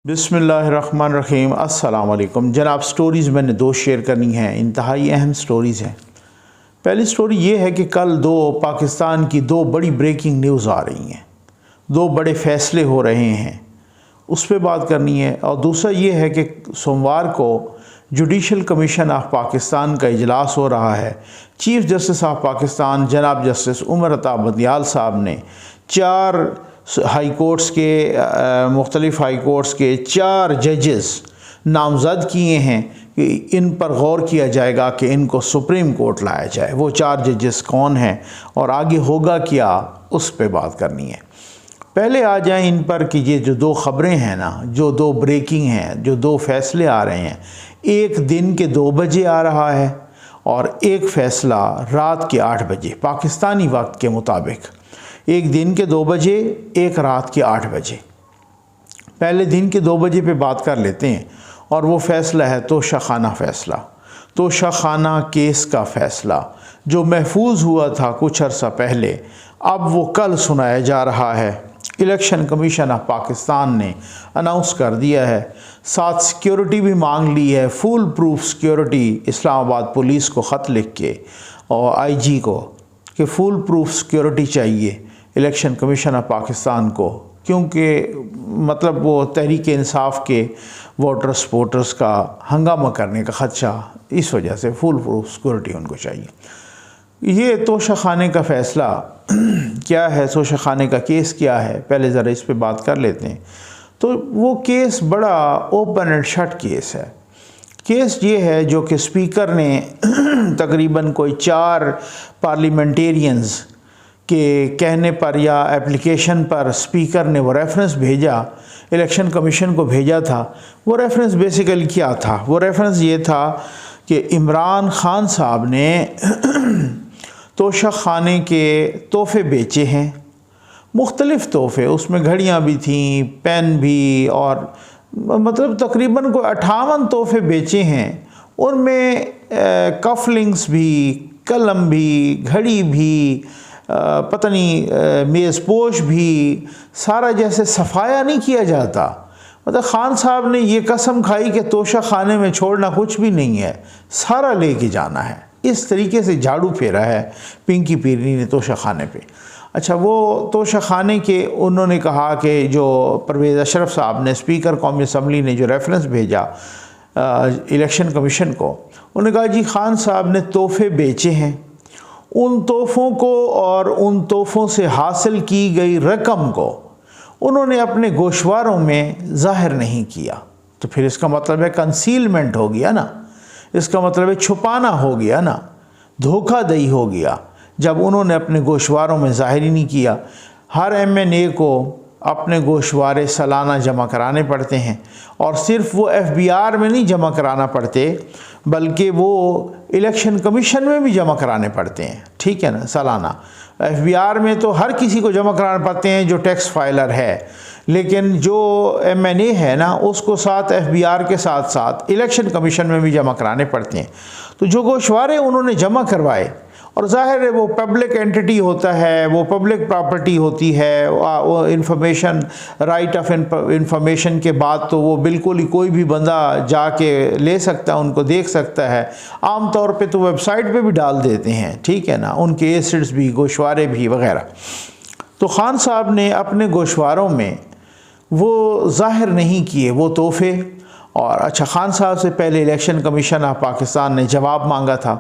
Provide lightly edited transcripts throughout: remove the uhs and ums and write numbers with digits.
बिस्मिल्लाहिर्रहमानिर्रहीम। अस्सलाम वालेकुम जनाब। स्टोरीज़ मैंने दो शेयर करनी हैं, इंतहाई अहम स्टोरीज़ हैं। पहली स्टोरी ये है कि कल पाकिस्तान की दो बड़ी ब्रेकिंग न्यूज़ आ रही हैं, दो बड़े फ़ैसले हो रहे हैं, उस पर बात करनी है। और दूसरा ये है कि सोमवार को जुडिशल कमीशन ऑफ पाकिस्तान का इजलास हो रहा है। चीफ़ जस्टिस ऑफ पाकिस्तान जनाब जस्टिस उमर अता बंदियाल साहब ने 4 हाई कोर्ट्स के मुख्तलिफ़ हाई कोर्ट्स के 4 जजेस नामज़द किए हैं कि इन पर गौर किया जाएगा कि इनको सुप्रीम कोर्ट लाया जाए। वो 4 जजेस कौन हैं और आगे होगा क्या, उस पे बात करनी है। पहले आ जाएं इन पर कि ये जो 2 ख़बरें हैं ना, जो 2 ब्रेकिंग हैं, जो 2 फ़ैसले आ रहे हैं, एक दिन के 2 बजे आ रहा है और एक फ़ैसला रात के 8 बजे पाकिस्तानी वक्त के मुताबिक। एक दिन के 2 बजे, एक रात के 8 बजे। पहले दिन के 2 बजे पे बात कर लेते हैं और वो फ़ैसला है तोशाखाना फ़ैसला, तोशाखाना केस का फ़ैसला जो महफूज हुआ था कुछ अर्सा पहले, अब वो कल सुनाया जा रहा है। इलेक्शन कमीशन ऑफ पाकिस्तान ने अनाउंस कर दिया है, साथ सिक्योरिटी भी मांग ली है, full proof security. Islamabad police को ख़त लिख के और आईजी को कि फुल प्रूफ सिक्योरिटी चाहिए इलेक्शन कमीशन ऑफ पाकिस्तान को, क्योंकि मतलब वो तहरीक इंसाफ के वोटर सपोर्टर्स का हंगामा करने का ख़दशा, इस वजह से फुल प्रूफ सिक्योरिटी उनको चाहिए। ये तोशाखाने का फ़ैसला क्या है, तोशाखाने का केस क्या है, पहले ज़रा इस पे बात कर लेते हैं। तो वो केस बड़ा ओपन एंड शट केस है। केस ये है जो कि स्पीकर ने तकरीबन कोई 4 पार्लियामेंटेरियंस के कहने पर या एप्लीकेशन पर स्पीकर ने वो रेफरेंस भेजा, इलेक्शन कमीशन को भेजा था। वो रेफरेंस बेसिकली क्या था? वो रेफरेंस ये था कि इमरान खान साहब ने तोशाखाने के तोहफ़े बेचे हैं, मुख्तलिफ़ तोहफ़े, उसमें घड़ियाँ भी थीं, पेन भी, और मतलब तकरीबन कोई 58 तोहफ़े बेचे हैं। उनमें कफलिंग्स भी, कलम भी, घड़ी भी, पता नहीं मेज़पोश भी, सारा जैसे सफाया नहीं किया जाता। मतलब खान साहब ने ये कसम खाई कि तोशाखाने में छोड़ना कुछ भी नहीं है, सारा लेके जाना है। इस तरीके से झाड़ू फेरा है पिंकी पीरनी ने तोशाखाने पे। अच्छा, वो तोशाखाने के उन्होंने कहा कि जो परवेज़ अशरफ साहब ने, स्पीकर कौमी असम्बली ने जो रेफरेंस भेजा इलेक्शन कमीशन को, उन्होंने कहा जी खान साहब ने तोहफ़े बेचे हैं, उन तोहफ़ों को और उन तोहफ़ों से हासिल की गई रकम को उन्होंने अपने गोशवारों में ज़ाहिर नहीं किया। तो फिर इसका मतलब है कंसीलमेंट हो गया ना, इसका मतलब है छुपाना हो गया ना, धोखाधड़ी हो गया जब उन्होंने अपने गोशवारों में ज़ाहिर ही नहीं किया। हर MNA को अपने गोशवारे सालाना जमा कराने पड़ते हैं, और सिर्फ वो FBR में नहीं जमा कराना पड़ते, बल्कि वो इलेक्शन कमीशन में भी जमा कराने पड़ते हैं। ठीक है ना, सालाना। FBR में तो हर किसी को जमा कराने पड़ते हैं जो टैक्स फाइलर है, लेकिन जो MNA है ना, उसको साथ FBR के साथ साथ इलेक्शन कमीशन में भी जमा कराने पड़ते हैं। तो जो गोशवारे उन्होंने जमा करवाए, और ज़ाहिर है वो पब्लिक एंटिटी होता है, वो पब्लिक प्रॉपर्टी होती है, वो इंफॉर्मेशन, राइट ऑफ इंफॉर्मेशन के बाद तो वो बिल्कुल ही कोई भी बंदा जाके ले सकता है, उनको देख सकता है। आम तौर पे तो वेबसाइट पे भी डाल देते हैं, ठीक है ना, उनके एसिड्स भी, गोशवारे भी वगैरह। तो खान साहब ने अपने गोशवारों में वो ज़ाहिर नहीं किए वो तोहफ़े। और अच्छा, खान साहब से पहले इलेक्शन कमीशन ऑफ पाकिस्तान ने जवाब मांगा था,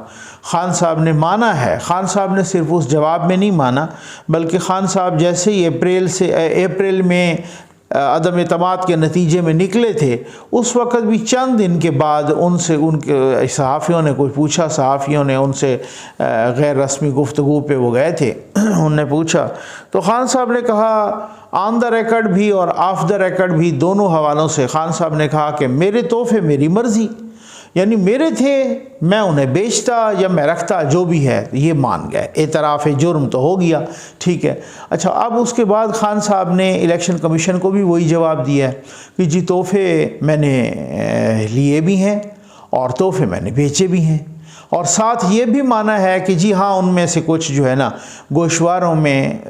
खान साहब ने माना है। खान साहब ने सिर्फ उस जवाब में नहीं माना, बल्कि खान साहब जैसे ही अप्रैल में अदम एतमाद के नतीजे में निकले थे, उस वक़्त भी चंद दिन के बाद उनसे, उनके सहाफ़ियों ने कुछ पूछा, सहाफ़ियों ने उनसे गैर रस्मी गुफ्तगू पे वो गए थे, उनने पूछा, तो खान साहब ने कहा, ऑन द रिकॉर्ड भी और ऑफ द रिकॉर्ड भी, दोनों हवालों से खान साहब ने कहा कि मेरे तोहफ़े मेरी मर्ज़ी, यानी मेरे थे, मैं उन्हें बेचता या मैं रखता, जो भी है, ये मान गए, एतराफ़ जुर्म तो हो गया। ठीक है। अच्छा, अब उसके बाद खान साहब ने इलेक्शन कमीशन को भी वही जवाब दिया है कि जी तोहफ़े मैंने लिए भी हैं और तोहफ़े मैंने बेचे भी हैं, और साथ ये भी माना है कि जी हाँ, उनमें से कुछ जो है ना गोशवारों में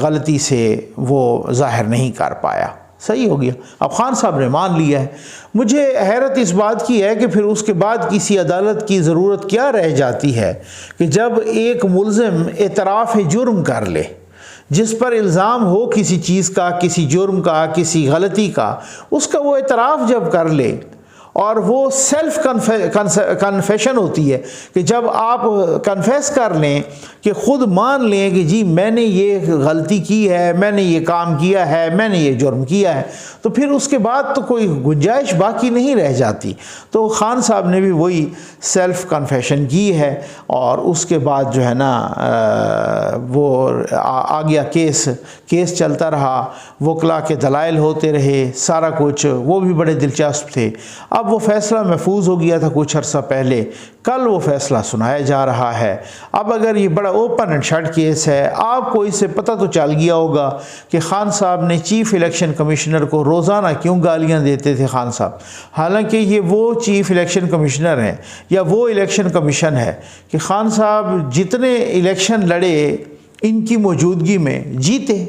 गलती से वो ज़ाहिर नहीं कर पाया। सही हो गया, अब खान साहब ने मान लिया है। मुझे हैरत इस बात की है कि फिर उसके बाद किसी अदालत की ज़रूरत क्या रह जाती है कि जब एक मुल्ज़िम एतराफ़ जुर्म कर ले, जिस पर इल्ज़ाम हो किसी चीज़ का, किसी जुर्म का, किसी गलती का, उसका वो एतराफ़ जब कर ले और वो सेल्फ कन्फेशन होती है कि जब आप कन्फेस कर लें कि ख़ुद मान लें कि जी मैंने ये गलती की है, मैंने ये काम किया है, मैंने ये जुर्म किया है, तो फिर उसके बाद तो कोई गुंजाइश बाकी नहीं रह जाती। तो खान साहब ने भी वही सेल्फ कन्फेशन की है और उसके बाद जो है ना वो आ गया केस चलता रहा, वकला के दलाइल होते रहे, सारा कुछ, वो भी बड़े दिलचस्प थे। अब वो फ़ैसला महफूज हो गया था कुछ अर्सा पहले, कल वो फ़ैसला सुनाया जा रहा है। अब अगर ये बड़ा ओपन एंड शट केस है, आपको इससे पता तो चल गया होगा कि खान साहब ने चीफ़ इलेक्शन कमिश्नर को रोज़ाना क्यों गालियां देते थे खान साहब, हालांकि ये वो चीफ़ इलेक्शन कमिश्नर हैं या वो इलेक्शन कमीशन है कि खान साहब जितने इलेक्शन लड़े इनकी मौजूदगी में जीते।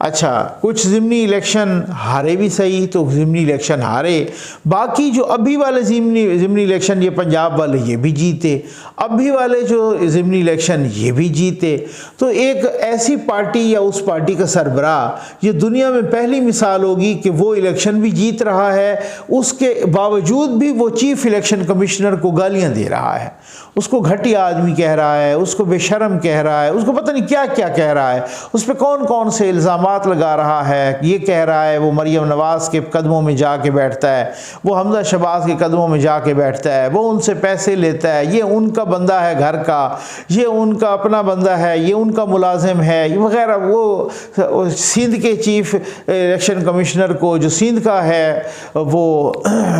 अच्छा, कुछ ज़िमनी इलेक्शन हारे भी सही, तो ज़िमनी इलेक्शन हारे, बाकी जो अभी वाले ज़िमनी इलेक्शन, ये पंजाब वाले ये भी जीते, अभी वाले जो ज़िमनी इलेक्शन ये भी जीते। तो एक ऐसी पार्टी या उस पार्टी का सरबराह, ये दुनिया में पहली मिसाल होगी कि वो इलेक्शन भी जीत रहा है, उसके बावजूद भी वो चीफ़ इलेक्शन कमिश्नर को गालियाँ दे रहा है, उसको घटिया आदमी कह रहा है, उसको बेशर्म कह रहा है, उसको पता नहीं क्या क्या कह रहा है, उस पर कौन कौन से इल्ज़ाम लगा रहा है। ये कह रहा है वो मरियम नवाज़ के कदमों में जाके बैठता है, वो हमजा शहबाज के कदमों में जाके बैठता है, वो उनसे पैसे लेता है, ये उनका बंदा है घर का, ये उनका अपना बंदा है, ये उनका मुलाजिम है वगैरह। वो सिंध के चीफ़ इलेक्शन कमिश्नर को जो सिंध का है वो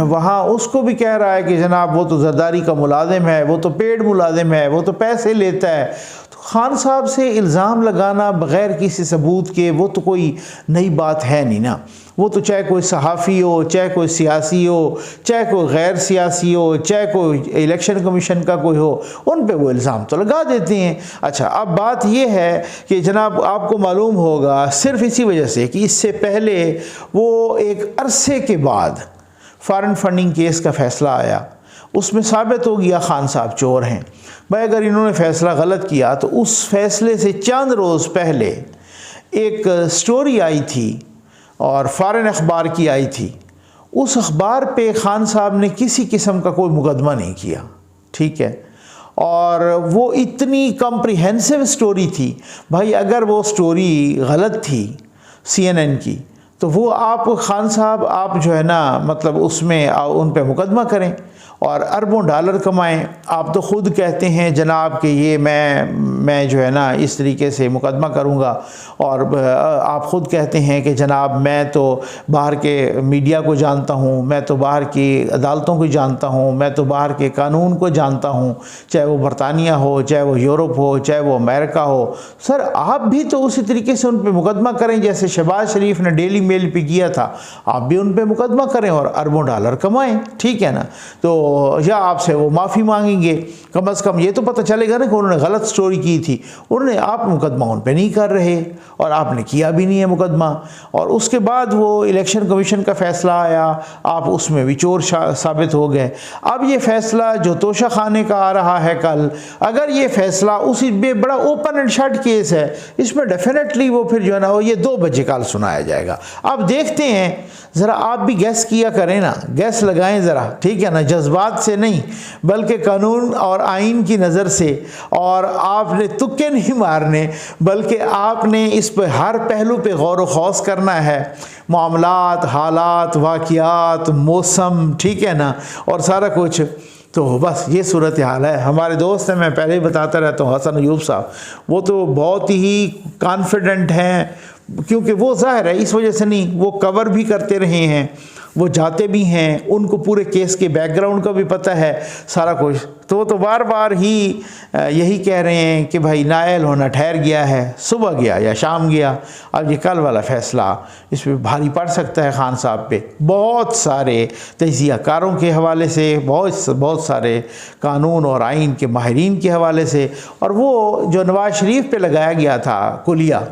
वहाँ उसको भी कह रहा है कि जनाब वो तो जरदारी का मुलाजिम है, वो तो पेड मुलाजिम है, वो तो पैसे लेता है। खान साहब से इल्ज़ाम लगाना बग़ैर किसी सबूत के वो तो कोई नई बात है नहीं ना। वो तो चाहे कोई सहाफ़ी हो, चाहे कोई सियासी हो, चाहे कोई गैर सियासी हो, चाहे कोई इलेक्शन कमीशन का कोई हो, उन पे वो इल्ज़ाम तो लगा देते हैं। अच्छा, अब बात ये है कि जनाब आपको मालूम होगा सिर्फ इसी वजह से कि इससे पहले वो एक अरसे के बाद फ़ॉरेन फंडिंग केस का फ़ैसला आया, उसमें साबित हो गया खान साहब चोर हैं। भाई अगर इन्होंने फ़ैसला गलत किया तो उस फैसले से चंद रोज़ पहले एक स्टोरी आई थी और फ़ॉरेन अखबार की आई थी, उस अखबार पे खान साहब ने किसी किस्म का कोई मुकदमा नहीं किया, ठीक है, और वो इतनी कम्प्रिहेंसिव स्टोरी थी। भाई अगर वो स्टोरी गलत थी CNN की तो वो आप खान साहब आप जो है ना मतलब उसमें उन पे मुकदमा करें और अरबों डॉलर कमाएं। आप तो ख़ुद कहते हैं जनाब कि ये मैं जो है ना इस तरीके से मुकदमा करूँगा, और आप ख़ुद कहते हैं कि जनाब मैं तो बाहर के मीडिया को जानता हूँ, मैं तो बाहर की अदालतों को जानता हूँ, मैं तो बाहर के कानून को जानता हूँ, चाहे वो बरतानिया हो, चाहे वो यूरोप हो, चाहे वो अमेरिका हो। सर आप भी तो उसी तरीके से उन पर मुकदमा करें जैसे शहबाज शरीफ ने डेली मेल पे किया था, आप भी उन पर मुकदमा करें और अरबों डॉलर कमाएँ, ठीक है ना। तो या आपसे वो माफ़ी मांगेंगे, कम से कम ये तो पता चलेगा ना कि उन्होंने गलत स्टोरी की थी, उन्होंने आप मुकदमा उन पे नहीं कर रहे और आपने किया भी नहीं है मुकदमा। और उसके बाद वो इलेक्शन कमीशन का फ़ैसला आया, आप उसमें भी चोर साबित हो गए। अब ये फ़ैसला जो तोशा खाने का आ रहा है कल, अगर ये फ़ैसला उसी में बड़ा ओपन एंड शट केस है, इसमें डेफिनेटली वो फिर जो है ना वो ये 2 बजे कल सुनाया जाएगा। अब देखते हैं, ज़रा आप भी गैस किया करें ना, गैस लगाएं ज़रा, ठीक है ना, जज्बात से नहीं बल्कि कानून और आइन की नज़र से, और आपने तुक्के नहीं मारने बल्कि आपने इस पर हर पहलू पे गौर व खौस करना है, मामलात, हालात, वाक़ियात, मौसम, ठीक है ना, और सारा कुछ। तो बस ये सूरत हाल है। हमारे दोस्त हैं, मैं पहले ही बताता रहता हूँ, हसन अयूब साहब, वो तो बहुत ही कॉन्फिडेंट हैं, क्योंकि वो ज़ाहिर है इस वजह से नहीं, वो कवर भी करते रहे हैं, वो जाते भी हैं, उनको पूरे केस के बैकग्राउंड का भी पता है सारा कुछ। तो वो तो बार बार ही यही कह रहे हैं कि भाई नायल होना ठहर गया है, सुबह गया या शाम गया। अब ये कल वाला फ़ैसला इस पर भारी पड़ सकता है खान साहब पे, बहुत सारे तजियाकारों के हवाले से, बहुत सारे कानून और आइन के माहिरीन के हवाले से, और वो जो नवाज शरीफ पे लगाया गया था कुलिया,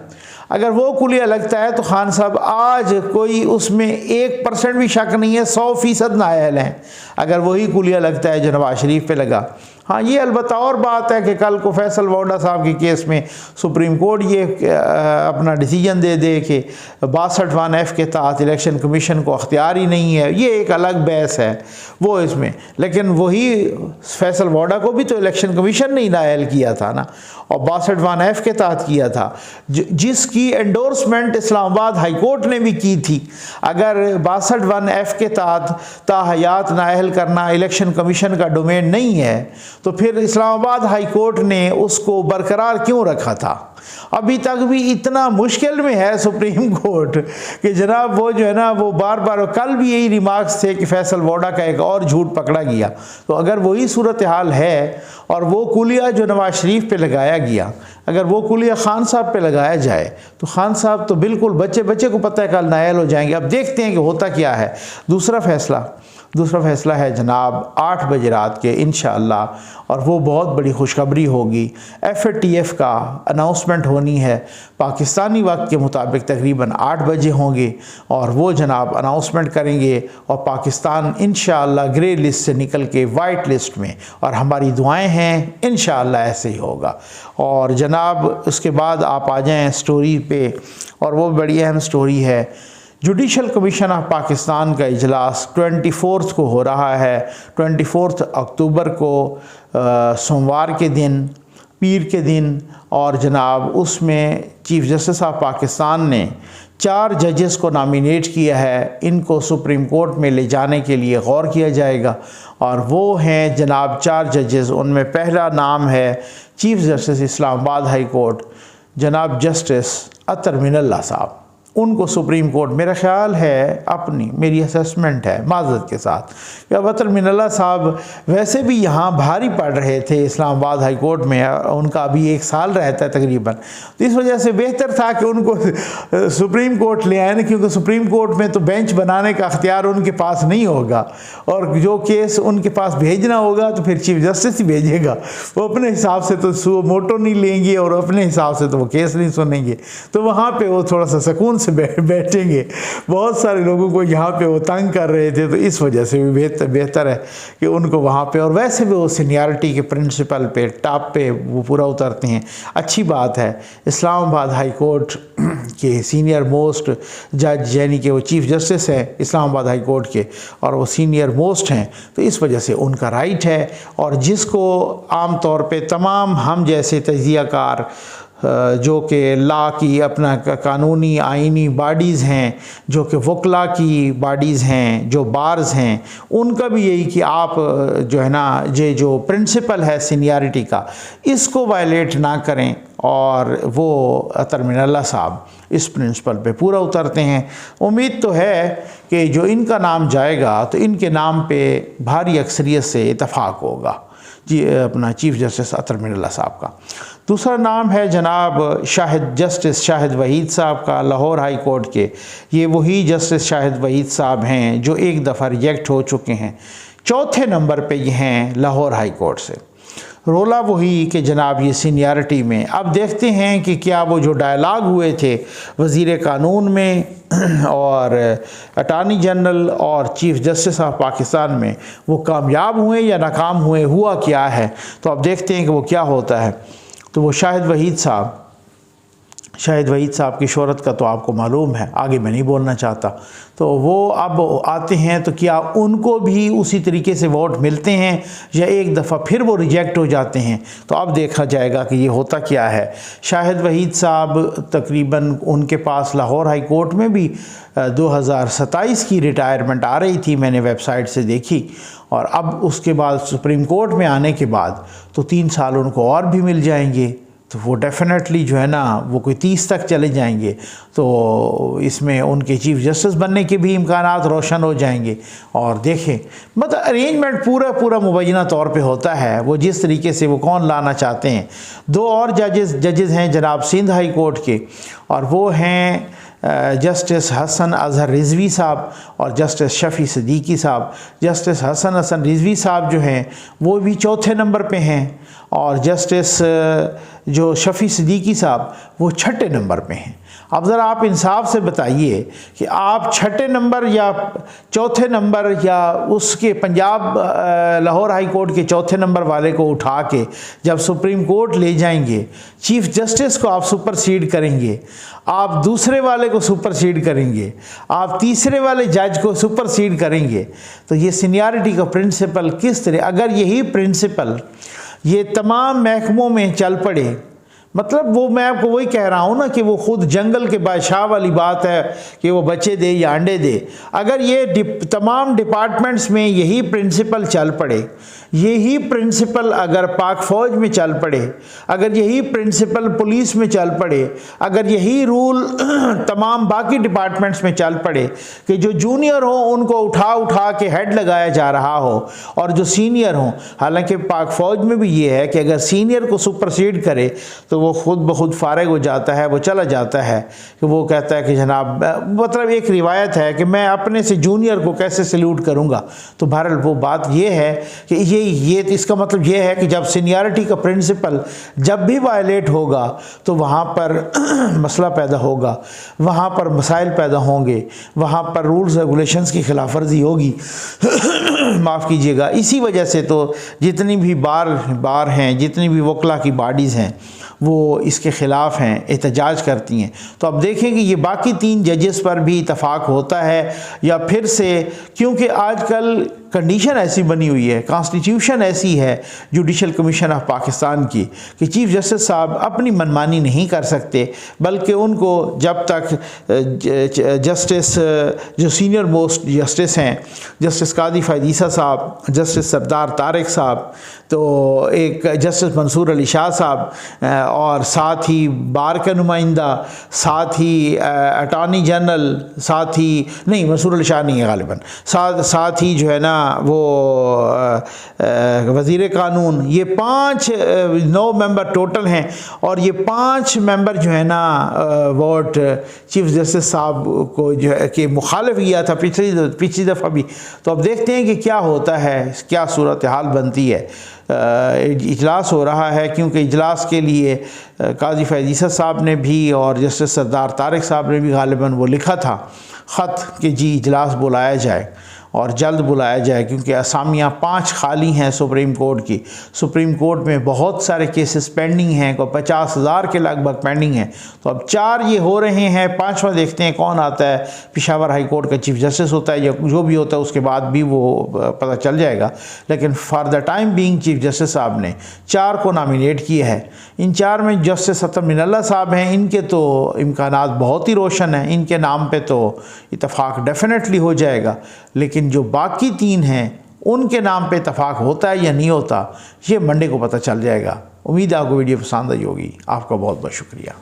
अगर वो कुलिया लगता है तो खान साहब आज कोई उसमें 1% भी शक नहीं है, 100% नाअहल हैं। अगर वही कुलिया लगता है जो नवाज शरीफ पे लगा। हाँ, ये अलबत्ता और बात है कि कल को फैसल वोडा साहब के केस में सुप्रीम कोर्ट ये अपना डिसीजन दे दे कि 62(1)(f) के तहत इलेक्शन कमीशन को अख्तियार ही नहीं है, ये एक अलग बहस है वो इसमें। लेकिन वही फैसल वोडा को भी तो इलेक्शन कमीशन ने नाअहल किया था ना, और 62(1)(f) के तहत किया था, जिसकी एंडोर्समेंट इस्लामाबाद हाई कोर्ट ने भी की थी। अगर 62(1)(f) के तहत ताहयात नाअहल करना इलेक्शन कमीशन का डोमेन नहीं है तो फिर इस्लामाबाद हाई कोर्ट ने उसको बरकरार क्यों रखा था? अभी तक भी इतना मुश्किल में है सुप्रीम कोर्ट कि जनाब वो जो है ना वो बार बार, कल भी यही रिमार्क्स थे कि फैसल वोडा का एक और झूठ पकड़ा गया। तो अगर वही सूरत हाल है और वो कुलिया जो नवाज शरीफ पे लगाया गया, अगर वो कुलिया खान साहब पे लगाया जाए तो खान साहब तो बिल्कुल बच्चे बच्चे को पता है कल नाअहल हो जाएंगे। अब देखते हैं कि होता क्या है। दूसरा फैसला है जनाब 8 बजे रात के इंशाअल्लाह, और वो बहुत बड़ी खुशखबरी होगी। FATF का अनाउंसमेंट होनी है पाकिस्तानी वक्त के मुताबिक तकरीबन 8 बजे होंगे, और वो जनाब अनाउंसमेंट करेंगे और पाकिस्तान इंशाअल्लाह ग्रे लिस्ट से निकल के वाइट लिस्ट में, और हमारी दुआएं हैं इंशाअल्लाह ऐसे ही होगा। और जनाब उसके बाद आप आ जाएँ स्टोरी पे, और वो बड़ी अहम स्टोरी है। जुडिशल कमीशन ऑफ पाकिस्तान का इजलास 24 को हो रहा है, 24 अक्टूबर को सोमवार के दिन, पीर के दिन, और जनाब उसमें चीफ जस्टिस ऑफ पाकिस्तान ने 4 जजेस को नॉमिनेट किया है। इनको सुप्रीम कोर्ट में ले जाने के लिए गौर किया जाएगा, और वो हैं जनाब 4 जजेस। उनमें पहला नाम है chief justice Islamabad high court जनाब जस्टिस अतर मिनल्ला साहब। उनको सुप्रीम कोर्ट, मेरा ख्याल है अपनी मेरी असेसमेंट है माज़रत के साथ, कि अतर मिनल्ला साहब वैसे भी यहाँ भारी पड़ रहे थे इस्लामाबाद हाई कोर्ट में, उनका अभी 1 साल रहता है तकरीबन, तो इस वजह से बेहतर था कि उनको सुप्रीम कोर्ट ले आए ना, क्योंकि सुप्रीम कोर्ट में तो बेंच बनाने का अख्तियार उनके पास नहीं होगा, और जो केस उनके पास भेजना होगा तो फिर चीफ जस्टिस ही भेजेगा। वो अपने हिसाब से तो सो मोटो नहीं लेंगे और अपने हिसाब से तो वो केस नहीं सुनेंगे, तो वहाँ पर वो थोड़ा सा सुकून से बैठेंगे। बहुत सारे लोगों को यहाँ पे वो तंग कर रहे थे, तो इस वजह से भी बेहतर है कि उनको वहाँ पे, और वैसे भी वो सीनियरिटी के प्रिंसिपल पे टॉप पे वो पूरा उतरते हैं। अच्छी बात है, इस्लामाबाद हाई कोर्ट के सीनियर मोस्ट जज यानी कि वो चीफ जस्टिस हैं इस्लामाबाद हाई कोर्ट के, और वो सीनियर मोस्ट हैं, तो इस वजह से उनका राइट है। और जिसको आम तौर पे तमाम हम जैसे तजियाकार जो कि लॉ की अपना कानूनी आइनी बॉडीज़ हैं, जो कि वकला की बॉडीज़ हैं, जो बार्स हैं, उनका भी यही कि आप जो है ना ये जो प्रिंसिपल है सीनियरिटी का, इसको वायलेट ना करें, और वो अतर मिनल्ला साहब इस प्रिंसिपल पे पूरा उतरते हैं। उम्मीद तो है कि जो इनका नाम जाएगा तो इनके नाम पे भारी अक्सरियत से इतफाक़ होगा जी अपना चीफ जस्टिस अतर मिनल्ला साहब का। दूसरा नाम है जनाब जस्टिस शाहिद वहीद साहब का, लाहौर हाई कोर्ट के। ये वही जस्टिस शाहिद वहीद साहब हैं जो एक दफ़ा रिजेक्ट हो चुके हैं, 4थे नंबर पे ये हैं लाहौर हाई कोर्ट से। रोला वही कि जनाब ये सीनियरिटी में, अब देखते हैं कि क्या वो जो डायलॉग हुए थे वज़ीर कानून में और अटॉर्नी जनरल और चीफ जस्टिस ऑफ पाकिस्तान में, वो कामयाब हुए या नाकाम हुए, हुआ क्या है। तो अब देखते हैं कि वो क्या होता है। तो वो शाहिद वहीद साहब की शोहरत का तो आपको मालूम है, आगे मैं नहीं बोलना चाहता। तो वो अब आते हैं तो क्या उनको भी उसी तरीके से वोट मिलते हैं या एक दफ़ा फिर वो रिजेक्ट हो जाते हैं, तो अब देखा जाएगा कि ये होता क्या है। शाहिद वहीद साहब तकरीबन उनके पास लाहौर हाई कोर्ट में भी 2027 की रिटायरमेंट आ रही थी, मैंने वेबसाइट से देखी, और अब उसके बाद सुप्रीम कोर्ट में आने के बाद तो 3 साल उनको और भी मिल जाएंगे, तो वो डेफिनेटली जो है ना वो कोई 30 तक चले जाएंगे। तो इसमें उनके चीफ जस्टिस बनने के भी इम्कानात रोशन हो जाएंगे। और देखें मतलब अरेंजमेंट पूरा मुबैना तौर पे होता है, वो जिस तरीके से वो कौन लाना चाहते हैं। 2 और जजेस हैं जनाब सिंध हाई कोर्ट के, और वो हैं जस्टिस हसन अजहर रिजवी साहब और जस्टिस शफ़ी सिद्दीकी साहब। जस्टिस हसन रिजवी साहब जो हैं वो भी 4थे नंबर पे हैं, और जस्टिस जो शफ़ी सिद्दीकी साहब, वो 6ठे नंबर पे हैं। अब ज़रा आप इंसाफ से बताइए कि आप 6ठे नंबर या 4थे नंबर या उसके पंजाब लाहौर हाई कोर्ट के 4थे नंबर वाले को उठा के जब सुप्रीम कोर्ट ले जाएंगे, चीफ जस्टिस को आप सुपरसीड करेंगे, आप दूसरे वाले को सुपरसीड करेंगे, आप तीसरे वाले जज को सुपरसीड करेंगे, तो ये सीनियरिटी का प्रिंसिपल किस तरह, अगर यही प्रिंसिपल ये तमाम महकमों में चल पड़े, मतलब वो मैं आपको वही कह रहा हूँ ना कि वो खुद जंगल के बादशाह वाली बात है कि वो बच्चे दे या अंडे दे। अगर ये तमाम डिपार्टमेंट्स में यही प्रिंसिपल चल पड़े, यही प्रिंसिपल अगर पाक फ़ौज में चल पड़े, अगर यही प्रिंसिपल पुलिस में चल पड़े, अगर यही रूल तमाम बाकी डिपार्टमेंट्स में चल पड़े कि जो जूनियर हो उनको उठा उठा के हेड लगाया जा रहा हो और जो सीनियर हो, हालांकि पाक फ़ौज में भी ये है कि अगर सीनियर को सुपरसीड करे तो वो खुद ब खुद फारिग हो जाता है, वो चला जाता है कि वो कहता है कि जनाब, मतलब एक रिवायत है कि मैं अपने से जूनियर को कैसे सल्यूट करूँगा। तो बहरहाल वो बात ये है कि ये इसका मतलब ये है कि जब सीनियरिटी का प्रिंसिपल जब भी वायलेट होगा तो वहाँ पर मसला पैदा होगा, वहाँ पर मसाइल पैदा होंगे, वहाँ पर रूल्स रेगुलेशंस की खिलाफवर्जी होगी माफ़ कीजिएगा। इसी वजह से तो जितनी भी बार हैं, जितनी भी वकला की बॉडीज़ हैं, वो इसके ख़िलाफ़ हैं, एहतजाज करती हैं। तो अब देखें कि ये बाकी 3 जजेस पर भी इतफ़ाक़ होता है या फिर से, क्योंकि आजकल कंडीशन ऐसी बनी हुई है, कॉन्स्टिट्यूशन ऐसी है जुडिशल कमीशन ऑफ पाकिस्तान की कि चीफ़ जस्टिस साहब अपनी मनमानी नहीं कर सकते, बल्कि उनको जब तक जस्टिस जो सीनियर मोस्ट जस्टिस हैं, जस्टिस कादी फ़ैज़ ईसा साहब, जस्टिस सरदार तारिक साहब, तो एक जस्टिस मंसूर अली शाह साहब, और साथ ही बार का नुमाइंदा, साथ ही अटॉर्नी जनरल, साथ ही नहीं मंसूर अली शाह नहीं है गालिबन, साथ ही जो है ना वो वज़ीर कानून, ये 9 मेंबर टोटल हैं। और ये 5 मेंबर जो है ना वोट चीफ जस्टिस साहब को जो है कि मुखालिफ किया था पिछली दफ़ा भी। तो अब देखते हैं कि क्या होता है, क्या सूरत हाल बनती है। इजलास हो रहा है, क्योंकि इजलास के लिए काजी फ़ैज़ ईसा साहब ने भी और जस्टिस सरदार तारिक साहब ने भी गालिबन वो लिखा था ख़त कि जी इजलास बुलाया जाए और जल्द बुलाया जाए, क्योंकि असामियाँ 5 खाली हैं सुप्रीम कोर्ट की। सुप्रीम कोर्ट में बहुत सारे केसेस पेंडिंग हैं, को 50,000 के लगभग पेंडिंग हैं। तो अब 4 ये हो रहे हैं, 5वां देखते हैं कौन आता है। पेशावर हाई कोर्ट का चीफ जस्टिस होता है या जो भी होता है, उसके बाद भी वो पता चल जाएगा। लेकिन for the time being chief justice साहब ने 4 को नॉमिनेट किया है। इन 4 में जस्टिस अतर मिनल्ला साहब हैं, इनके तो इम्कानात बहुत ही रोशन हैं, इनके नाम पे तो इतफ़ाक़ डेफिनेटली हो जाएगा। लेकिन जो बाकी 3 हैं उनके नाम पे इतफ़ाक़ होता है या नहीं होता, ये मंडे को पता चल जाएगा। उम्मीद है आपको वीडियो पसंद आई होगी। आपका बहुत बहुत शुक्रिया।